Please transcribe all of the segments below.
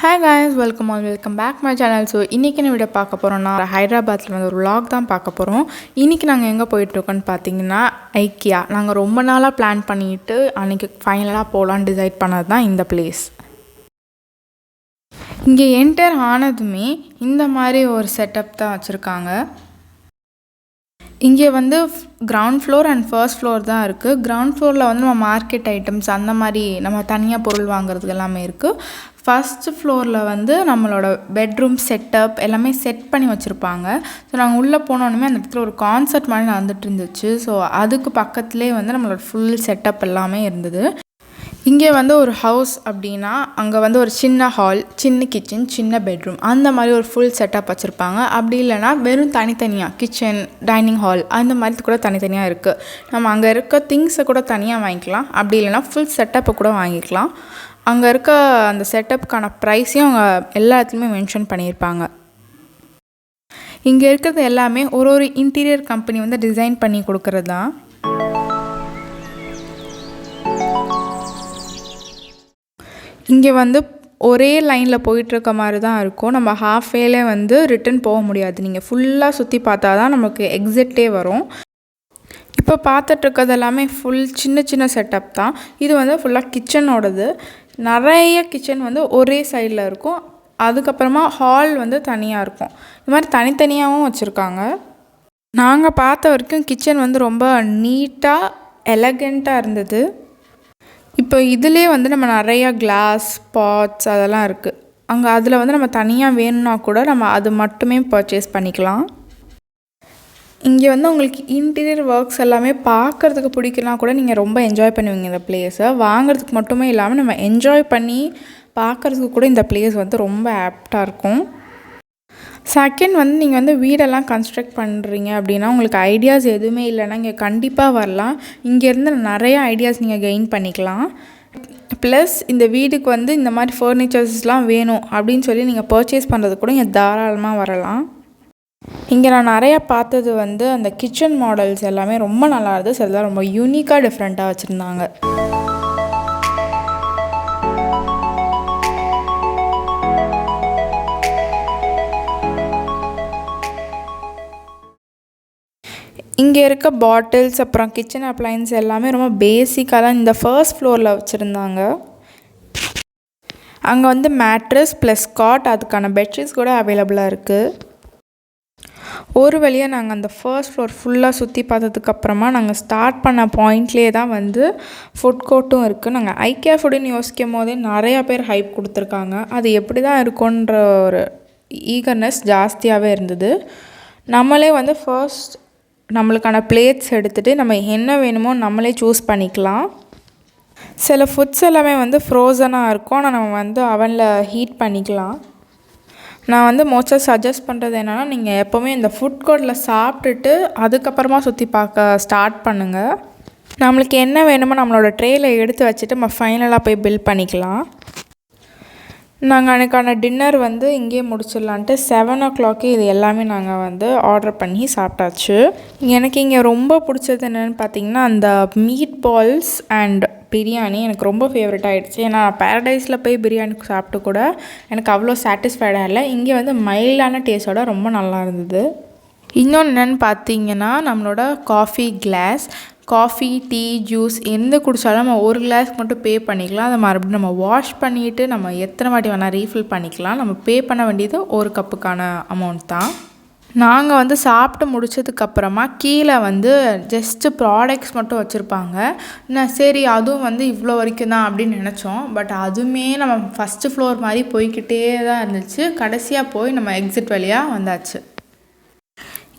Hi guys, welcome back my channel. So இன்னைக்கு நான் video பார்க்க போறோம்னா ஹைதராபாத்ல வந்து ஒரு vlog தான் பார்க்க போறோம். இன்னைக்கு நாங்க எங்க போயிட்டு இருக்கோம்னு பாத்தீங்கன்னா IKEA. நாங்க ரொம்ப நாளா பிளான் பண்ணிட்டு அன்னைக்கு ஃபைனலா போலாம் டிசைட் பண்ணது தான் இந்த பிளேஸ். இங்க என்டர் ஆனதுமே இந்த மாதிரி ஒரு செட்டப் தான் வச்சிருக்காங்க. இங்கே வந்து ground floor and first floor தான் இருக்குது. கிரவுண்ட் ஃப்ளோரில் வந்து நம்ம மார்க்கெட் ஐட்டம்ஸ் அந்த மாதிரி நம்ம தனியாக பொருள் வாங்குறதுக்கு எல்லாமே இருக்குது. ஃபஸ்ட்டு ஃப்ளோரில் வந்து நம்மளோட பெட்ரூம் செட்டப் எல்லாமே செட் பண்ணி வச்சுருப்பாங்க. ஸோ நாங்கள் உள்ளே போனோன்னுமே அந்த இடத்துல ஒரு கான்சர்ட் மாதிரி நடந்துட்டு இருந்துச்சு. ஸோ அதுக்கு பக்கத்துலேயே வந்து நம்மளோட ஃபுல் செட்டப் எல்லாமே இருந்தது. இங்கே வந்து ஒரு ஹவுஸ் அப்படின்னா அங்கே வந்து ஒரு சின்ன ஹால், சின்ன கிச்சன், சின்ன பெட்ரூம் அந்த மாதிரி ஒரு ஃபுல் செட்டப் வச்சுருப்பாங்க. அப்படி இல்லைனா வெறும் தனித்தனியாக கிச்சன், டைனிங் ஹால் அந்த மாதிரி கூட தனித்தனியாக இருக்குது. நம்ம அங்கே இருக்க திங்ஸை கூட தனியாக வாங்கிக்கலாம். அப்படி இல்லைனா ஃபுல் செட்டப்பை கூட வாங்கிக்கலாம். அங்கே இருக்க அந்த செட்டப்புக்கான ப்ரைஸையும் அவங்க எல்லா இடத்துலையுமே மென்ஷன் பண்ணியிருப்பாங்க. இங்கே இருக்கிறது எல்லாமே ஒரு இன்டீரியர் கம்பெனி வந்து டிசைன் பண்ணி கொடுக்குறது தான். இங்கே வந்து ஒரே லைனில் போயிட்டுருக்க மாதிரி தான் இருக்கும். நம்ம ஹாஃப்வேலே வந்து ரிட்டன் போக முடியாது. நீங்கள் ஃபுல்லாக சுற்றி பார்த்தா தான் நமக்கு எக்ஸிட்டே வரும். இப்போ பார்த்துட்ருக்கிறது எல்லாமே ஃபுல் சின்ன சின்ன செட்டப் தான். இது வந்து ஃபுல்லாக கிச்சனோடது. நிறைய கிச்சன் வந்து ஒரே சைடில் இருக்கும். அதுக்கப்புறமா ஹால் வந்து தனியாக இருக்கும். இது மாதிரி தனித்தனியாகவும் வச்சுருக்காங்க. நாங்கள் பார்த்த வரைக்கும் கிச்சன் வந்து ரொம்ப நீட்டாக எலகண்ட்டாக இருந்தது. இப்போ இதிலே வந்து நம்ம நிறையா கிளாஸ் பாட்ஸ் அதெல்லாம் இருக்குது. அங்கே அதில் வந்து நம்ம தனியாக வேணும்னா கூட நம்ம அது மட்டுமே பர்ச்சேஸ் பண்ணிக்கலாம். இங்கே வந்து உங்களுக்கு இன்டீரியர் ஒர்க்ஸ் எல்லாமே பார்க்குறதுக்கு பிடிக்கலாம் கூட நீங்கள் ரொம்ப என்ஜாய் பண்ணுவீங்க இந்த பிளேஸை. வாங்குறதுக்கு மட்டுமே இல்லாமல் நம்ம என்ஜாய் பண்ணி பார்க்குறதுக்கு கூட இந்த பிளேஸ் வந்து ரொம்ப ஆப்டாக இருக்கும். செகண்ட் வந்து நீங்கள் வந்து வீடெல்லாம் கன்ஸ்ட்ரக்ட் பண்ணுறீங்க அப்படின்னா உங்களுக்கு ஐடியாஸ் எதுவுமே இல்லைன்னா இங்கே கண்டிப்பாக வரலாம். இங்கேருந்து நிறைய ஐடியாஸ் நீங்கள் கெயின் பண்ணிக்கலாம். ப்ளஸ் இந்த வீடுக்கு வந்து இந்த மாதிரி ஃபர்னிச்சர்ஸ்லாம் வேணும் அப்படின்னு சொல்லி நீங்கள் பர்ச்சேஸ் பண்ணுறது கூட இங்கே தாராளமாக வரலாம். இங்கே நான் நிறையா பார்த்தது வந்து அந்த கிச்சன் மாடல்ஸ் எல்லாமே ரொம்ப நல்லா இருந்தது. ஸோ அதெல்லாம் ரொம்ப யூனிக்காக டிஃப்ரெண்ட்டாக வச்சுருந்தாங்க. இங்கே இருக்க பாட்டில்ஸ் அப்புறம் கிச்சன் அப்ளையன்ஸ் எல்லாமே ரொம்ப பேசிக்காக தான் இந்த ஃபர்ஸ்ட் ஃப்ளோரில் வச்சுருந்தாங்க. அங்கே வந்து மேட்ரஸ் ப்ளஸ் காட் அதுக்கான பெட்ஷீட்ஸ் கூட அவைலபிளாக இருக்குது. ஒரு வழியாக நாங்கள் அந்த ஃபர்ஸ்ட் ஃப்ளோர் ஃபுல்லாக சுற்றி பார்த்ததுக்கப்புறமா நாங்கள் ஸ்டார்ட் பண்ண பாயிண்ட்லேயே தான் வந்து ஃபுட் கோர்ட்டும் இருக்குது. நாங்கள் ஐக்கியா ஃபுட்டுன்னு யோசிக்கும் போதே நிறையா பேர் ஹைப் கொடுத்துருக்காங்க. அது எப்படி தான் இருக்குன்ற ஒரு ஈகர்னஸ் ஜாஸ்தியாகவே இருந்தது. நம்மளே வந்து ஃபர்ஸ்ட் நம்மளுக்கான பிளேட்ஸ் எடுத்துகிட்டு நம்ம என்ன வேணுமோ நம்மளே சூஸ் பண்ணிக்கலாம். சில ஃபுட்ஸ் எல்லாமே வந்து ஃப்ரோசனாக இருக்கும். ஆனால் நம்ம வந்து அவனில் ஹீட் பண்ணிக்கலாம். நான் வந்து மோஸ்ட்டாக சஜஸ்ட் பண்ணுறது என்னென்னா நீங்கள் எப்போவுமே இந்த ஃபுட் கோர்ட்டில் சாப்பிட்டுட்டு அதுக்கப்புறமா சுற்றி பார்க்க ஸ்டார்ட் பண்ணுங்கள். நம்மளுக்கு என்ன வேணுமோ நம்மளோட ட்ரேயில் எடுத்து வச்சுட்டு நம்ம ஃபைனலாக போய் பில் பண்ணிக்கலாம். நாங்கள் அன்றைக்கான டின்னர் வந்து இங்கேயே முடிச்சிடலான்ட்டு 7 o'clock இது எல்லாமே நாங்கள் வந்து ஆர்டர் பண்ணி சாப்பிட்டாச்சு. எனக்கு இங்கே ரொம்ப பிடிச்சது என்னென்னு பார்த்தீங்கன்னா அந்த மீட் பால்ஸ் அண்ட் பிரியாணி எனக்கு ரொம்ப ஃபேவரட் ஆகிடுச்சு. ஏன்னா பேரடைஸில் போய் பிரியாணி சாப்பிட்டு கூட எனக்கு அவ்வளோ சாட்டிஸ்ஃபைடாக இல்லை. இங்கே வந்து மைல்டான டேஸ்ட்டோட ரொம்ப நல்லா இருந்தது. இன்னொன்று என்னென்னு பார்த்தீங்கன்னா நம்மளோட coffee glass, coffee tea juice எந்த குடித்தாலும் நம்ம ஒரு கிளாஸ்க்கு மட்டும் பே பண்ணிக்கலாம். அதை மறுபடியும் நம்ம வாஷ் பண்ணிவிட்டு நம்ம எத்தனை வாட்டி வேணால் ரீஃபில் பண்ணிக்கலாம். நம்ம பே பண்ண வேண்டியது ஒரு கப்புக்கான அமௌண்ட் தான். நாங்கள் வந்து சாப்பிட்டு முடித்ததுக்கப்புறமா கீழே வந்து ஜஸ்ட்டு ப்ராடக்ட்ஸ் மட்டும் வச்சுருப்பாங்க. நான் சரி அதுவும் வந்து இவ்வளோ வரைக்கும் தான் அப்படின்னு நினச்சோம். பட் அதுவுமே நம்ம ஃபஸ்ட்டு ஃப்ளோர் மாதிரி போய்கிட்டே தான் இருந்துச்சு. கடைசியாக போய் நம்ம எக்ஸிட் வழியாக வந்தாச்சு.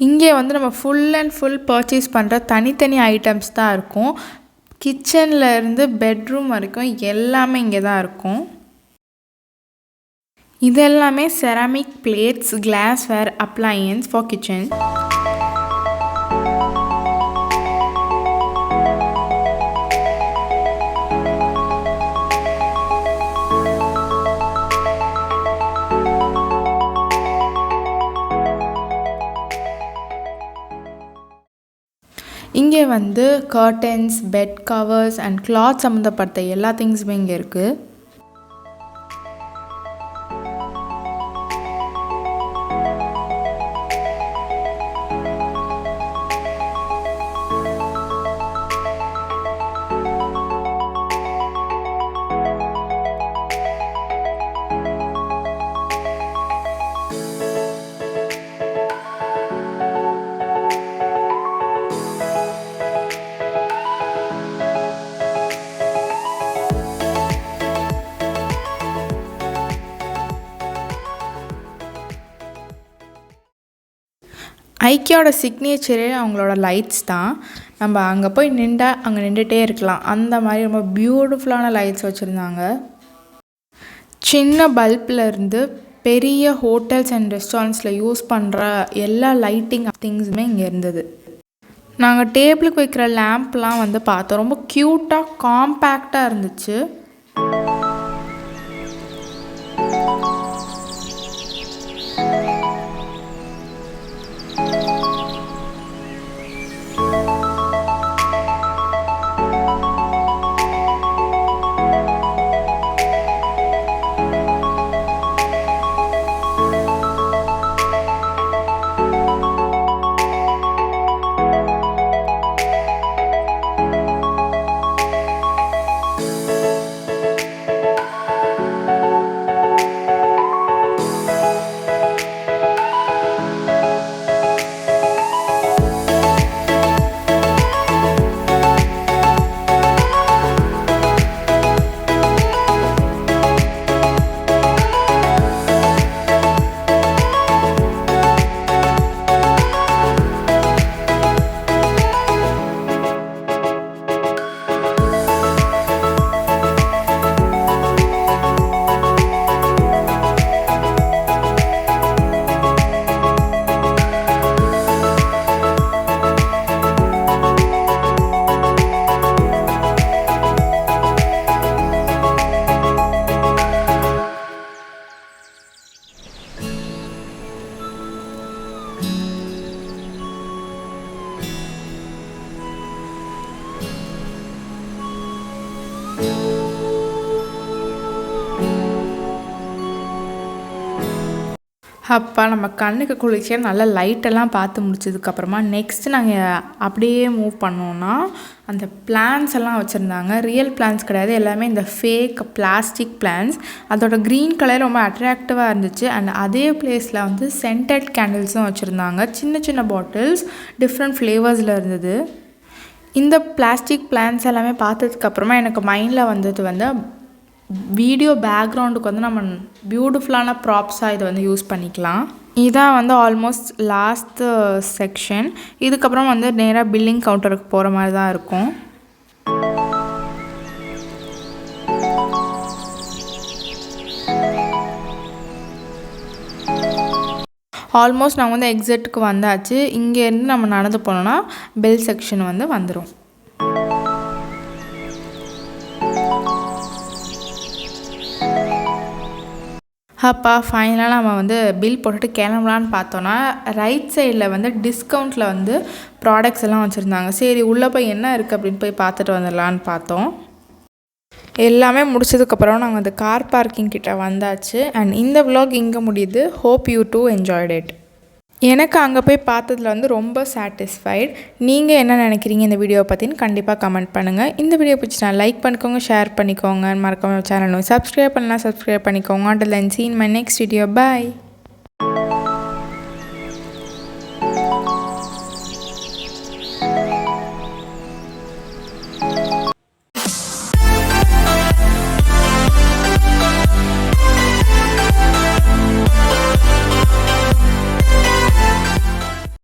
இங்கே வந்து நம்ம ஃபுல் அண்ட் ஃபுல் பர்ச்சேஸ் பண்ணுற தனித்தனி ஐட்டம்ஸ் தான் இருக்கும். கிச்சனில் இருந்து பெட்ரூம் வரைக்கும் எல்லாமே இங்கே தான் இருக்கும். இது எல்லாமே ceramic plates, glassware, appliances for kitchen. இங்கே வந்து curtains, bed covers and cloth சம்மந்தப்பட்ட எல்லா திங்ஸுமே இங்கே இருக்குது. ஐக்கியாவோட சிக்னேச்சரே அவங்களோட லைட்ஸ் தான். நம்ம அங்கே போய் அங்கே நின்றுட்டே இருக்கலாம். அந்த மாதிரி ரொம்ப பியூட்டிஃபுல்லான லைட்ஸ் வச்சுருந்தாங்க. சின்ன பல்ப்லேருந்து பெரிய ஹோட்டல்ஸ் அண்ட் ரெஸ்டாரண்ட்ஸில் யூஸ் பண்ணுற எல்லா லைட்டிங் திங்ஸுமே இங்கே இருந்தது. நாங்கள் டேபிளுக்கு வைக்கிற லேம்ப்லாம் வந்து பார்த்தோம். ரொம்ப க்யூட்டாக காம்பேக்டாக இருந்துச்சு. அப்போ நம்ம கண்ணுக்கு குளிர்ச்சியாக நல்ல லைட்டெல்லாம் பார்த்து முடிச்சதுக்கப்புறமா நெக்ஸ்ட்டு நாங்கள் அப்படியே மூவ் பண்ணோன்னா அந்த பிளான்ஸ் எல்லாம் வச்சுருந்தாங்க. ரியல் பிளான்ஸ் கிடையாது, எல்லாமே இந்த ஃபேக் பிளாஸ்டிக் பிளான்ஸ். அதோட க்ரீன் கலர் ரொம்ப அட்ராக்டிவாக இருந்துச்சு. அண்ட் அதே பிளேஸில் வந்து சென்டட் கேண்டில்ஸும் வச்சுருந்தாங்க. சின்ன சின்ன பாட்டில்ஸ் டிஃப்ரெண்ட் ஃப்ளேவர்ஸில் இருந்தது. இந்த பிளாஸ்டிக் பிளான்ஸ் எல்லாமே பார்த்ததுக்கப்புறமா எனக்கு மைண்டில் வந்தது வந்து வீடியோ பேக்ரவுண்டுக்கு வந்து நம்ம பியூட்டிஃபுல்லான ப்ராப்ஸாக இதை வந்து யூஸ் பண்ணிக்கலாம். இதான் வந்து ஆல்மோஸ்ட் லாஸ்ட் செக்ஷன். இதுக்கப்புறம் வந்து நேராக பில்லிங் கவுண்டருக்கு போகிற மாதிரி தான் இருக்கும். ஆல்மோஸ்ட் நாங்கள் வந்து எக்ஸிட்டுக்கு வந்தாச்சு. இங்கேருந்து நம்ம நடந்து போனோன்னா பில் செக்ஷன் வந்து வந்துடும். அப்பா ஃபைனலாக நம்ம வந்து பில் போட்டுட்டு கிளம்பலான்னு பார்த்தோன்னா ரைட் சைடில் வந்து டிஸ்கவுண்ட்டில் வந்து ப்ராடக்ட்ஸ் எல்லாம் வச்சுருந்தாங்க. சரி உள்ளே போய் என்ன இருக்குது அப்படின்னு போய் பார்த்துட்டு வந்துடலான்னு பார்த்தோம். எல்லாமே முடிச்சதுக்கப்புறம் நாங்கள் அந்த கார் பார்க்கிங் கிட்ட வந்தாச்சு. அண்ட் இந்த vlog இங்கே முடியுது. Hope you too enjoyed it. எனக்கு அங்கே போய் பார்த்ததில் வந்து ரொம்ப சாட்டிஸ்ஃபைட். நீங்கள் என்ன நினைக்கிறீங்க இந்த வீடியோவை பற்றின்னு கண்டிப்பாக கமெண்ட் பண்ணுங்கள். இந்த வீடியோ பிடிச்சினா லைக் பண்ணிக்கோங்க, ஷேர் பண்ணிக்கோங்க, மறக்காம சேனலும் சப்ஸ்கிரைப் பண்ணலாம், சப்ஸ்கிரைப் பண்ணிக்கோங்க. Until then, see you in my next video. Bye.